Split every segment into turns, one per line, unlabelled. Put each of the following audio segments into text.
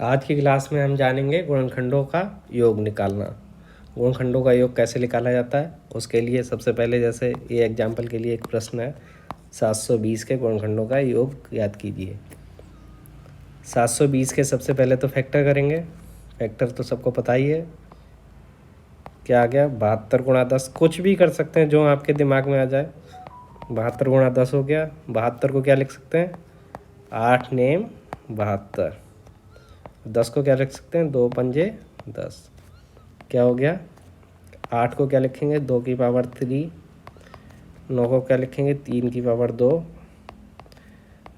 आज की क्लास में हम जानेंगे गुणनखंडों का योग निकालना। गुणनखंडों का योग कैसे निकाला जाता है उसके लिए सबसे पहले, जैसे ये एग्जाम्पल के लिए एक प्रश्न है, 720 के गुणनखंडों का योग याद कीजिए। 720 के सबसे पहले तो फैक्टर करेंगे। फैक्टर तो सबको पता ही है, क्या आ गया 72 गुणा 10। कुछ भी कर सकते हैं जो आपके दिमाग में आ जाए। 72 गुणा 10 हो गया। 72 को क्या लिख सकते हैं, 8 नेम 72। 10 को क्या लिख सकते हैं, 2 पंजे 10। क्या हो गया, 8 को क्या लिखेंगे, 2 की पावर 3। 9 को क्या लिखेंगे, 3 की पावर 2।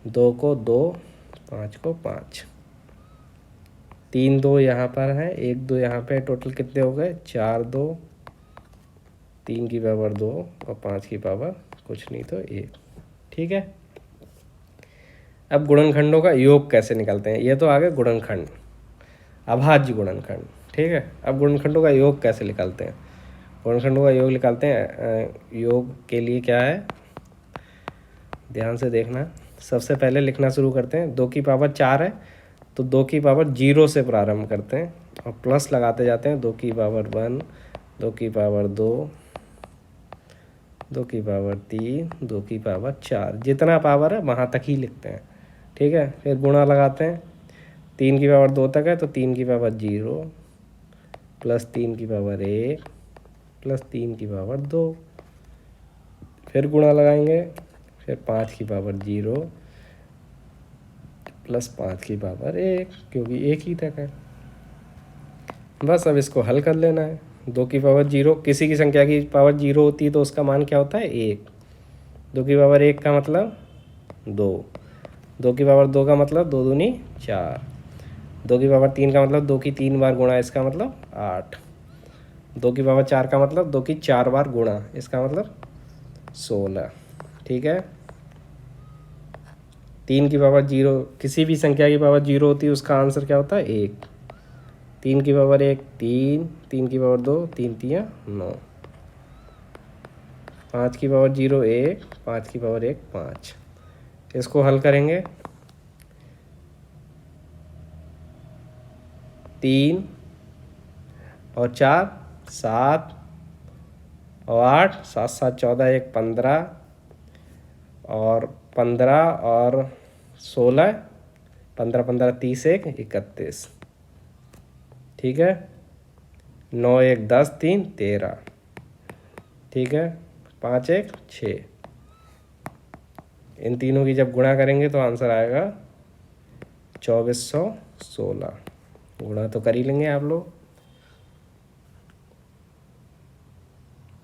2 को 2, 5 को 5। 3 2 यहाँ पर है, 1 2 यहाँ पे, टोटल कितने हो गए, 4 2। 3 की पावर 2 और 5 की पावर कुछ नहीं तो 1। ठीक है। अब गुणनखंडों का योग कैसे निकालते हैं, ये तो आ गए गुणनखंड, अभाज्य गुणनखंड। ठीक है। अब गुणनखंडों का योग कैसे निकालते हैं, गुणनखंडों का योग निकालते हैं। योग के लिए क्या है, ध्यान से देखना। सबसे पहले लिखना शुरू करते हैं। 2 की पावर 4 है तो 2 की पावर 0 से प्रारंभ करते हैं और प्लस लगाते जाते हैं। 2 की पावर 1, 2 की पावर 2, 2 की पावर 3, 2 की पावर 4। जितना पावर है वहाँ तक ही लिखते हैं। ठीक है। फिर गुणा लगाते हैं। 3 की पावर 2 तक है तो 3 की पावर 0 प्लस 3 की पावर 1 प्लस 3 की पावर 2। फिर गुणा लगाएंगे। फिर 5 की पावर 0 प्लस 5 की पावर 1, क्योंकि 1 ही तक है। बस अब इसको हल कर लेना है। 2 की पावर 0, किसी की संख्या की पावर 0 होती है तो उसका मान क्या होता है, 1। 2 की पावर 1 का मतलब 2। 2 की पावर 2 का मतलब 2 दूनी 4। 2 की पावर 3 का मतलब 2 की 3 बार गुणा, इसका मतलब 8। 2 की पावर 4 का मतलब 2 की 4 बार गुणा, इसका मतलब 16। ठीक है। 3 की पावर 0, किसी भी संख्या की पावर 0 होती है उसका आंसर क्या होता है, 1। 3 की पावर 1 3, 3 की पावर 2 3 3 9। 5 की पावर 0 1, 5 की पावर 1 5। इसको हल करेंगे। 3 और 4 7 और 8, 7 7 14, 1 15 और 15 और 16, 15 15 30, 1 31। ठीक है। 9 1 10, 3 13। ठीक है। 5 1 6। इन तीनों की जब गुणा करेंगे तो आंसर आएगा 2416। गुणा तो कर ही लेंगे आप लोग,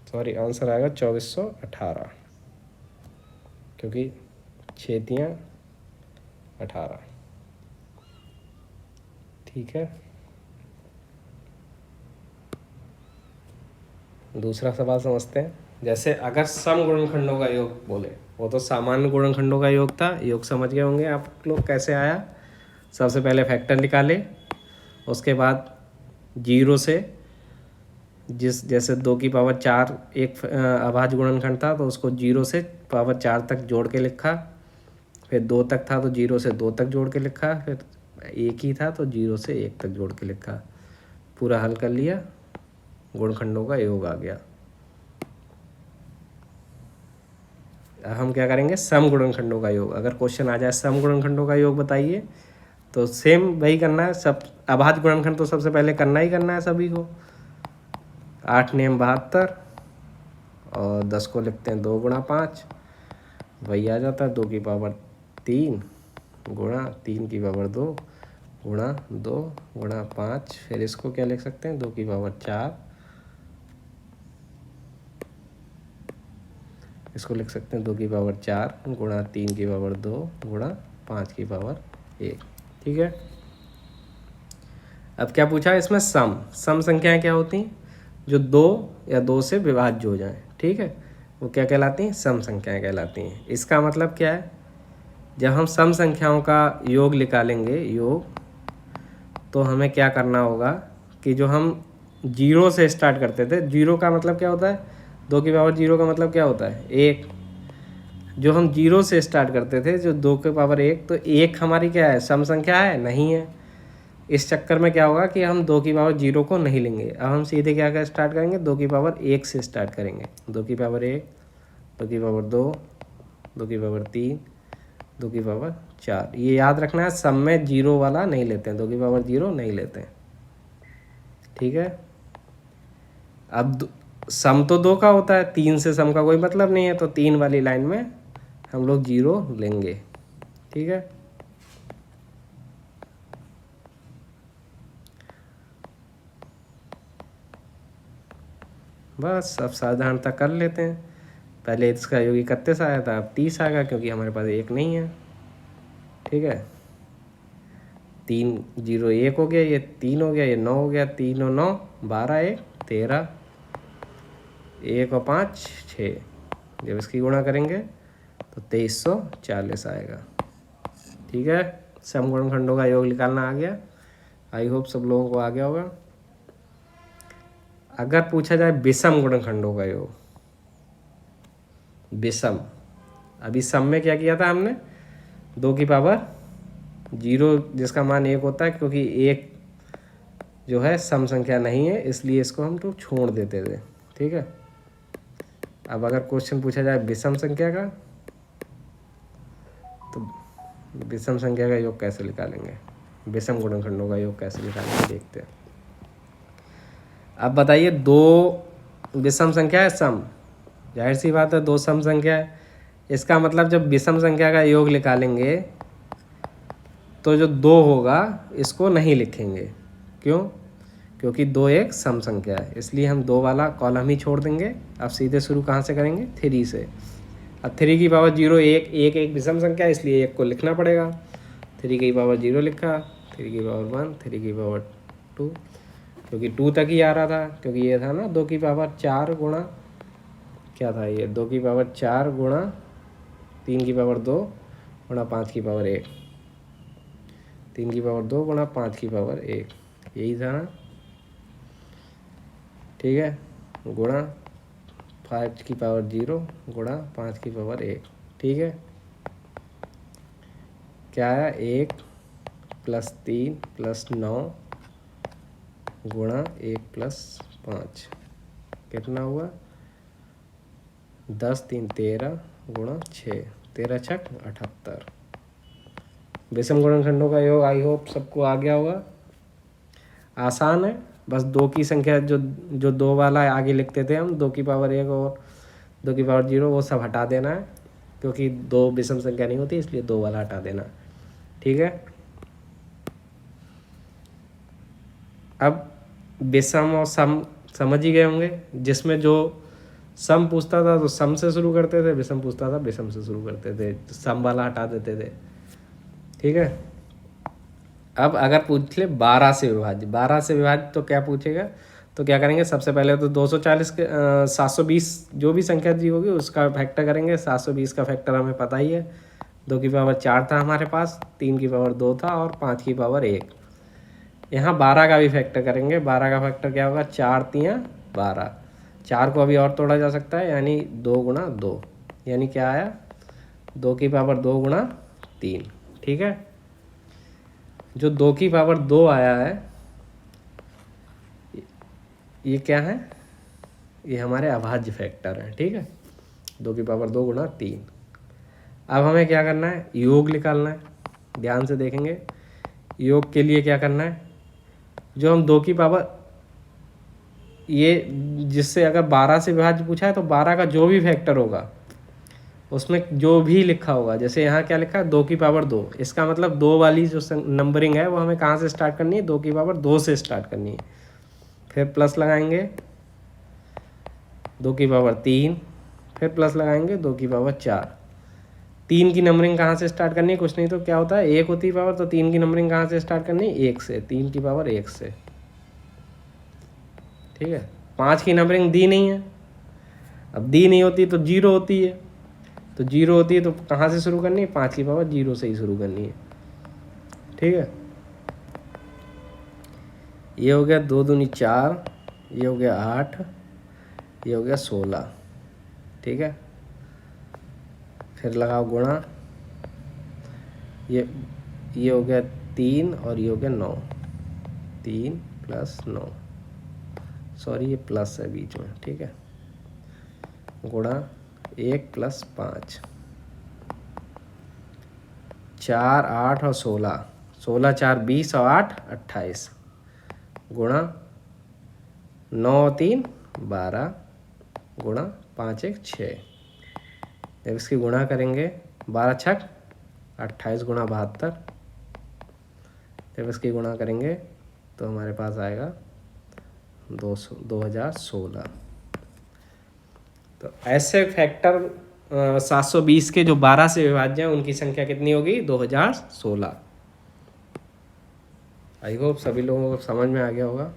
सॉरी, आंसर आएगा 2418, क्योंकि 6 3 18। ठीक है। दूसरा सवाल समझते हैं। जैसे अगर सम गुणनखंडों का योग बोले, वो तो सामान्य गुणनखंडों का योग था, योग समझ गए होंगे आप लोग कैसे आया। सबसे पहले फैक्टर निकाले, उसके बाद 0 से, जैसे 2 की पावर 4 एक अभाज्य गुणनखंड था तो उसको 0 से पावर 4 तक जोड़ के लिखा। फिर 2 तक था तो 0 से 2 तक जोड़ के लिखा। फिर 1 ही था तो 0 से 1 तक जोड़ के लिखा। पूरा हल कर लिया, गुणनखंडों का योग आ गया। हम क्या करेंगे, सम गुणनखंडों का योग। अगर क्वेश्चन आ जाए सम गुणनखंडों का योग बताइए तो सेम वही करना है। सब अभाज्य गुणनखंड तो सबसे पहले करना ही करना है सभी को। 8 नेम 72 और 10 को लिखते हैं 2 गुणा 5, वही आ जाता है 2 की पावर 3 गुणा 3 की पावर 2 गुणा 2 गुणा 5। फिर इसको क्या लिख सकते हैं, 2 की पावर 4, इसको लिख सकते हैं 2 की पावर 4 गुणा 3 की पावर 2 गुणा 5 की पावर 1। ठीक है। अब क्या पूछा है इसमें, सम संख्याएं क्या होती हैं, जो 2 या 2 से विभाज्य हो जाएं। ठीक है, वो क्या कहलाती हैं, सम संख्याएं कहलाती हैं। इसका मतलब क्या है, जब हम सम संख्याओं का योग निकालेंगे, योग, तो हमें क्या करना होगा कि जो हम 0 से स्टार्ट करते थे, 0 का मतलब क्या होता है, 2 की पावर 0 का मतलब क्या होता है, 1। जो हम 0 से स्टार्ट करते थे, जो 2 की पावर 1, तो 1 हमारी क्या है, सम संख्या है, नहीं है। इस चक्कर में क्या होगा कि हम 2 की पावर 0 को नहीं लेंगे। अब हम सीधे क्या कर स्टार्ट करेंगे, 2 की पावर 1 से स्टार्ट करेंगे। 2 की पावर 1, 2 की पावर 2, 2 की पावर 3, 2 की पावर 4। ये याद रखना है, सम में 0 वाला नहीं लेते हैं, 2 की पावर 0 नहीं लेते हैं, ठीक है। अब सम तो 2 का होता है, 3 से सम का कोई मतलब नहीं है, तो 3 वाली लाइन में हम लोग 0 लेंगे, ठीक है। बस अब साधारणता कर लेते हैं। पहले इसका योग 31 आया था, अब 30 आएगा क्योंकि हमारे पास 1 नहीं है, ठीक है। 3 0 1 हो गया, ये 3 हो गया, ये 9 हो गया, 3 और 9 12, 1 13, 1 और 5 6। जब इसकी गुणा करेंगे तो 2340 आएगा, ठीक है। समगुणनखंडों का योग निकालना आ गया। आई होप सब लोगों को आ गया होगा। अगर पूछा जाए विषम गुणनखंडों का योग, विषम, अभी सम में क्या किया था हमने, 2 की पावर 0 जिसका मान 1 होता है, क्योंकि 1 जो है सम संख्या नहीं है इसलिए इसको हम तो छोड़ देते थे, ठीक है। अब अगर क्वेश्चन पूछा जाए विषम संख्या का, तो विषम संख्या का योग कैसे निकालेंगे, विषम गुणनखंडों का योग कैसे निकालेंगे, देखते हैं। अब बताइए, 2 विषम संख्या है, सम, जाहिर सी बात है 2 सम संख्या है। इसका मतलब जब विषम संख्या का योग निकालेंगे तो जो 2 होगा इसको नहीं लिखेंगे, क्यों, क्योंकि 2 एक सम संख्या है, इसलिए हम 2 वाला कॉलम ही छोड़ देंगे। अब सीधे शुरू कहाँ से करेंगे, 3 से। अब 3 की पावर 0 1 1 एक विषम संख्या है, इसलिए 1 को लिखना पड़ेगा। 3 की पावर 0 लिखा, 3 की पावर 1, 3 की पावर 2, क्योंकि 2 तक ही आ रहा था, क्योंकि ये था ना 2 की पावर 4 गुणा, क्या था ये, 2 की पावर 4 गुणा 3 की पावर 2 गुणा 5 की पावर 1, 3 की पावर 2 गुणा 5 की पावर 1, यही था ना, ठीक है। गुणा 5 की पावर 0 गुणा 5 की पावर 1, ठीक है। क्या आया, 1 + 3 + 9 गुणा 1 + 5, कितना हुआ, 10 3 13 गुणा 6, 13 छक 78। विषम गुणनखंडों का योग आई होप सबको आ गया होगा। आसान है, बस 2 की संख्या जो 2 वाला आगे लिखते थे हम, 2 की पावर 1 और 2 की पावर 0, वो सब हटा देना है, क्योंकि 2 विषम संख्या नहीं होती, इसलिए 2 वाला हटा देना, ठीक है। अब विषम और सम समझ ही गए होंगे, जिसमें जो सम पूछता था तो सम से शुरू करते थे, विषम पूछता था विषम से शुरू करते थे, सम वाला हटा देते थे, ठीक है। अब अगर पूछ ले 12 से विभाज्य, 12 से विभाज्य तो क्या पूछेगा, तो क्या करेंगे, सबसे पहले तो 240 के 720 जो भी संख्या दी होगी उसका फैक्टर करेंगे। 720 का फैक्टर हमें पता ही है, 2 की पावर 4 था हमारे पास, 3 की पावर 2 था और 5 की पावर 1। यहाँ 12 का भी फैक्टर करेंगे। 12 का फैक्टर क्या होगा, 4 3 12, 4 को अभी और तोड़ा जा सकता है, यानी 2 गुणा 2, यानी क्या आया, 2 की पावर 2 गुणा 3, ठीक है। जो 2 की पावर 2 आया है, ये क्या है, ये हमारे अभाज्य फैक्टर हैं, ठीक है। 2 की पावर 2 गुणा 3। अब हमें क्या करना है, योग निकालना है। ध्यान से देखेंगे, योग के लिए क्या करना है, जो हम 2 की पावर, ये जिससे अगर 12 से विभाज्य पूछा है तो 12 का जो भी फैक्टर होगा उसमें जो भी लिखा होगा, जैसे यहाँ क्या लिखा है, 2 की पावर 2, इसका मतलब 2 वाली जो नंबरिंग है वो हमें कहाँ से स्टार्ट करनी है, 2 की पावर 2 से स्टार्ट करनी है। फिर प्लस लगाएंगे 2 की पावर 3, फिर प्लस लगाएंगे 2 की पावर 4। 3 की नंबरिंग कहाँ से स्टार्ट करनी है, कुछ नहीं तो क्या होता है, 1 होती है पावर, तो 3 की नंबरिंग कहाँ से स्टार्ट करनी है, 1 से, 3 की पावर 1 से, ठीक है। 5 की नंबरिंग दी नहीं है, अब दी नहीं होती तो 0 होती है, तो 0 होती है तो कहाँ से शुरू करनी है, 5 की पावर 0 से ही शुरू करनी है, ठीक है। ये हो गया 2 दूनी 4, ये हो गया 8, ये हो गया 16, ठीक है। फिर लगाओ गुणा, ये हो गया 3 और ये हो गया 9, 3 + 9, सॉरी ये प्लस है बीच में, ठीक है, गुणा 1 + 5, 4 8 और 16, 16 4 20 और 8 28, गुणा 9 3 12, गुणा 5 1 6। जब इसकी गुणा करेंगे 12 छक 28 गुणा 72, जब इसकी गुणा करेंगे तो हमारे पास आएगा 2016। तो ऐसे फैक्टर 720 के जो 12 से विभाज्य हैं उनकी संख्या कितनी होगी? 2016। आई होप सभी लोगों को समझ में आ गया होगा।